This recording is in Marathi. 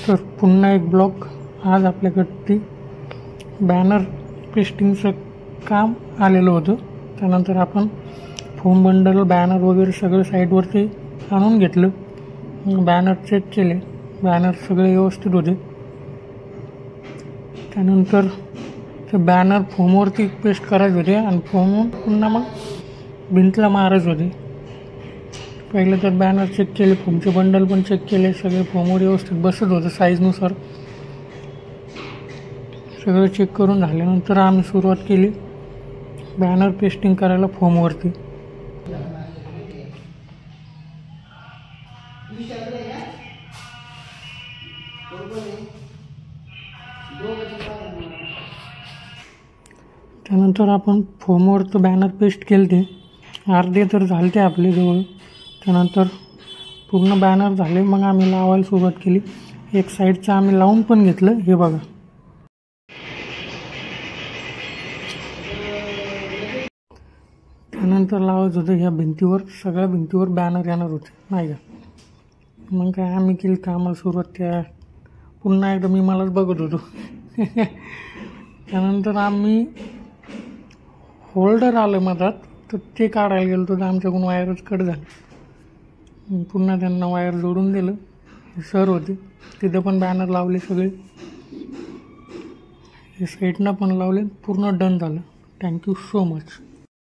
तर पुन्हा एक ब्लॉग. आज आपल्याकडे बॅनर पेस्टिंगचं काम आलेलं होतं. त्यानंतर आपण फोम बंडल बॅनर वगैरे सगळं साईडवरती आणून घेतलं. बॅनर चेक केले, बॅनर सगळे व्यवस्थित होते. त्यानंतर ते बॅनर फोमवरती पेस्ट करायचे होते आणि फोमवरून पुन्हा मग भिंतला मारायचे होते. पहिले तर बॅनर चेक केले, फोमचे बंडल पण चेक केले, सगळे फोमवर व्यवस्थित बसत होतं साईजनुसार. सगळं चेक करून झाल्यानंतर आम्ही सुरुवात केली बॅनर पेस्टिंग करायला फोमवरती. त्यानंतर आपण फोमवर तर बॅनर पेस्ट केले, ते अर्धे तर झाले ते आपले जवळ. त्यानंतर पूर्ण बॅनर झाले, मग आम्ही लावायला सुरुवात केली. एक साईडचं आम्ही लावून पण घेतलं, हे बघा. त्यानंतर लावायचं होतं ह्या भिंतीवर, सगळ्या भिंतीवर बॅनर येणार होते नाही का. मग काय आम्ही केली कामाला सुरुवात. त्या पुन्हा एकदा मी मलाच बघत होतो. त्यानंतर आम्ही होल्डर आलं मधात, तर ते काढायला गेलो तर आमच्याकडून वायरच कट झाली. पुन्हा त्यांना वायर जोडून दिलं. सर होते तिथं पण बॅनर लावले सगळे, हे साईडनं पण लावले. पूर्ण डन झालं. Thank you so much.